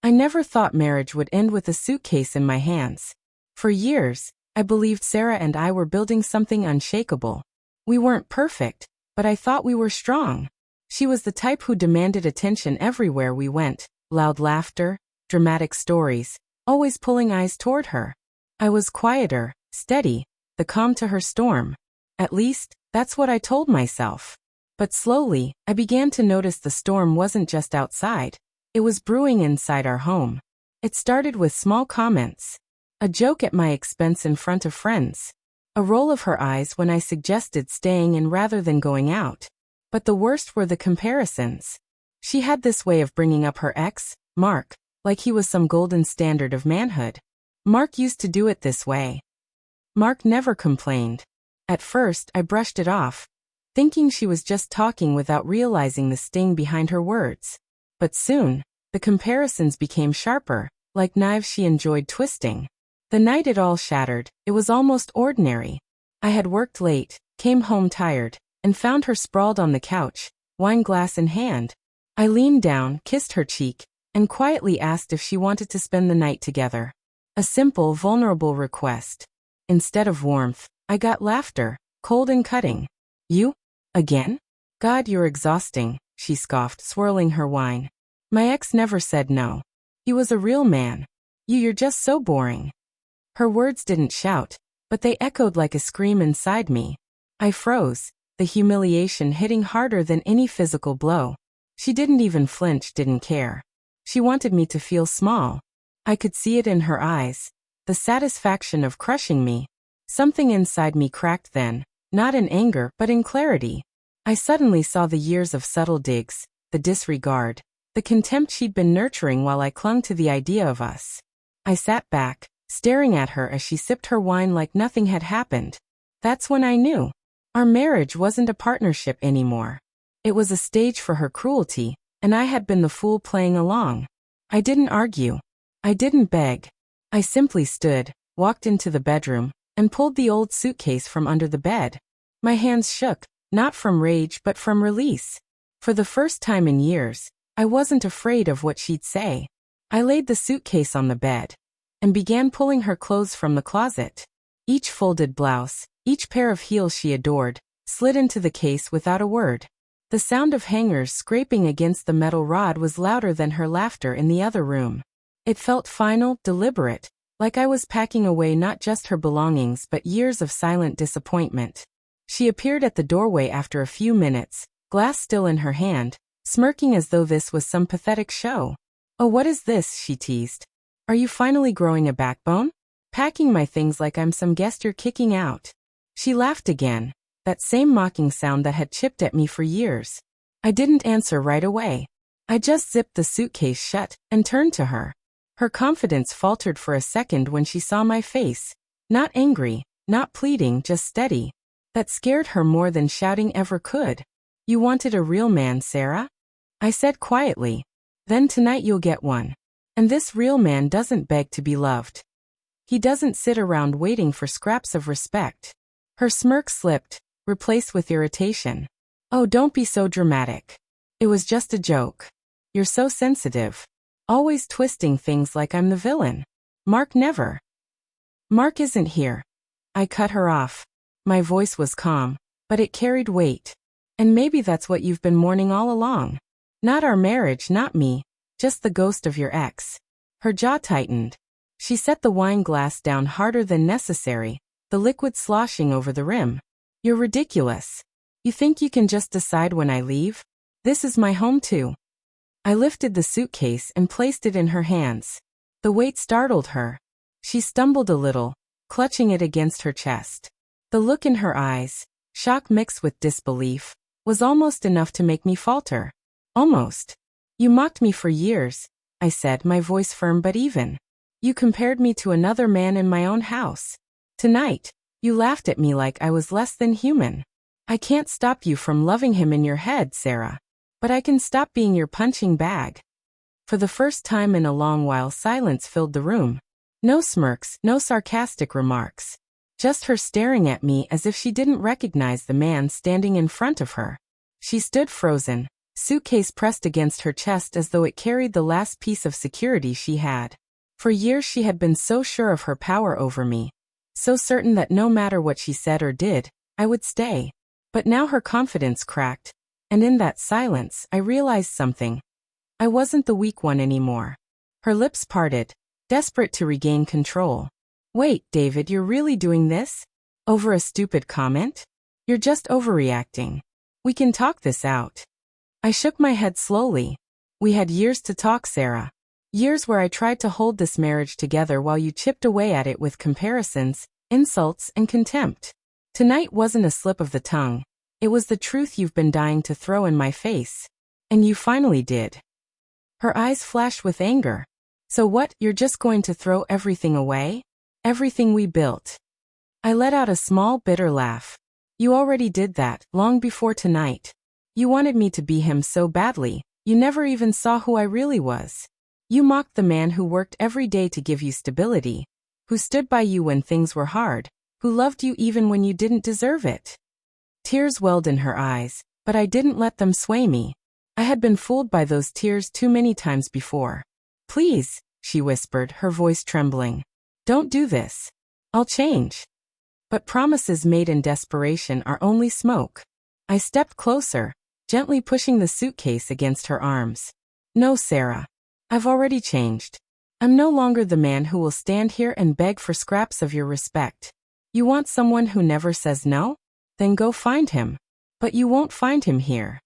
I never thought marriage would end with a suitcase in my hands. For years, I believed Sarah and I were building something unshakable. We weren't perfect, but I thought we were strong. She was the type who demanded attention everywhere we went, loud laughter, dramatic stories, always pulling eyes toward her. I was quieter, steady, the calm to her storm. At least, that's what I told myself. But slowly, I began to notice the storm wasn't just outside. It was brewing inside our home. It started with small comments. A joke at my expense in front of friends. A roll of her eyes when I suggested staying in rather than going out. But the worst were the comparisons. She had this way of bringing up her ex, Mark, like he was some golden standard of manhood. Mark used to do it this way. Mark never complained. At first, I brushed it off, thinking she was just talking without realizing the sting behind her words. But soon, the comparisons became sharper, like knives she enjoyed twisting. The night it all shattered, it was almost ordinary. I had worked late, came home tired, and found her sprawled on the couch, wine glass in hand. I leaned down, kissed her cheek, and quietly asked if she wanted to spend the night together. A simple, vulnerable request. Instead of warmth, I got laughter, cold and cutting. You? Again? God, you're exhausting, she scoffed, swirling her wine. My ex never said no. He was a real man. You're just so boring. Her words didn't shout, but they echoed like a scream inside me. I froze, the humiliation hitting harder than any physical blow. She didn't even flinch, didn't care. She wanted me to feel small. I could see it in her eyes, the satisfaction of crushing me. Something inside me cracked then, not in anger but in clarity. I suddenly saw the years of subtle digs, the disregard, the contempt she'd been nurturing while I clung to the idea of us. I sat back, staring at her as she sipped her wine like nothing had happened. That's when I knew. Our marriage wasn't a partnership anymore. It was a stage for her cruelty, and I had been the fool playing along. I didn't argue. I didn't beg. I simply stood, walked into the bedroom, and pulled the old suitcase from under the bed. My hands shook, not from rage but from release. For the first time in years, I wasn't afraid of what she'd say. I laid the suitcase on the bed and began pulling her clothes from the closet. Each folded blouse, each pair of heels she adored, slid into the case without a word. The sound of hangers scraping against the metal rod was louder than her laughter in the other room. It felt final, deliberate, like I was packing away not just her belongings but years of silent disappointment. She appeared at the doorway after a few minutes, glass still in her hand, smirking as though this was some pathetic show. "Oh, what is this?" she teased. "Are you finally growing a backbone? Packing my things like I'm some guest you're kicking out." She laughed again, that same mocking sound that had chipped at me for years. I didn't answer right away. I just zipped the suitcase shut and turned to her. Her confidence faltered for a second when she saw my face. Not angry, not pleading, just steady. That scared her more than shouting ever could. "You wanted a real man, Sarah?" I said quietly. "Then tonight you'll get one. And this real man doesn't beg to be loved. He doesn't sit around waiting for scraps of respect." Her smirk slipped, replaced with irritation. "Oh, don't be so dramatic. It was just a joke. You're so sensitive. Always twisting things like I'm the villain. Mark never." "Mark isn't here." I cut her off. My voice was calm, but it carried weight. "And maybe that's what you've been mourning all along. Not our marriage, not me, just the ghost of your ex." Her jaw tightened. She set the wine glass down harder than necessary, the liquid sloshing over the rim. "You're ridiculous. You think you can just decide when I leave? This is my home too." I lifted the suitcase and placed it in her hands. The weight startled her. She stumbled a little, clutching it against her chest. The look in her eyes, shock mixed with disbelief, was almost enough to make me falter. "Almost. You mocked me for years," I said, my voice firm but even. "You compared me to another man in my own house. Tonight, you laughed at me like I was less than human. I can't stop you from loving him in your head, Sarah. But I can stop being your punching bag." For the first time in a long while, silence filled the room. No smirks, no sarcastic remarks. Just her staring at me as if she didn't recognize the man standing in front of her. She stood frozen, Suitcase pressed against her chest as though it carried the last piece of security she had. For years she had been so sure of her power over me, so certain that no matter what she said or did, I would stay. But now her confidence cracked, and in that silence, I realized something. I wasn't the weak one anymore. Her lips parted, desperate to regain control. Wait, David, you're really doing this? Over a stupid comment? You're just overreacting. We can talk this out. I shook my head slowly. We had years to talk, Sarah. Years where I tried to hold this marriage together while you chipped away at it with comparisons, insults, and contempt. Tonight wasn't a slip of the tongue. It was the truth you've been dying to throw in my face. And you finally did. Her eyes flashed with anger. So what, you're just going to throw everything away? Everything we built? I let out a small, bitter laugh. You already did that, long before tonight. You wanted me to be him so badly, you never even saw who I really was. You mocked the man who worked every day to give you stability, who stood by you when things were hard, who loved you even when you didn't deserve it. Tears welled in her eyes, but I didn't let them sway me. I had been fooled by those tears too many times before. Please, she whispered, her voice trembling. Don't do this. I'll change. But promises made in desperation are only smoke. I stepped closer, gently pushing the suitcase against her arms. No, Sarah. I've already changed. I'm no longer the man who will stand here and beg for scraps of your respect. You want someone who never says no? Then go find him. But you won't find him here.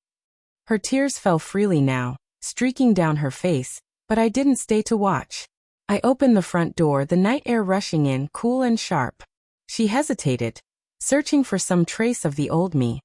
Her tears fell freely now, streaking down her face, but I didn't stay to watch. I opened the front door, the night air rushing in, cool and sharp. She hesitated, searching for some trace of the old me.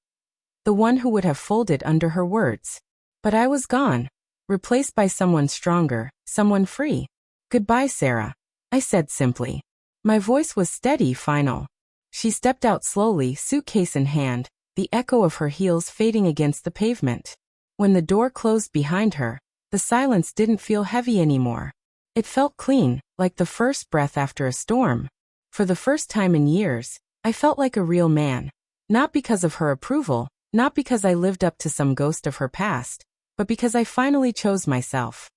The one who would have folded under her words. But I was gone. Replaced by someone stronger, someone free. Goodbye, Sarah, I said simply. My voice was steady, final. She stepped out slowly, suitcase in hand, the echo of her heels fading against the pavement. When the door closed behind her, the silence didn't feel heavy anymore. It felt clean, like the first breath after a storm. For the first time in years, I felt like a real man. Not because of her approval, not because I lived up to some ghost of her past, but because I finally chose myself.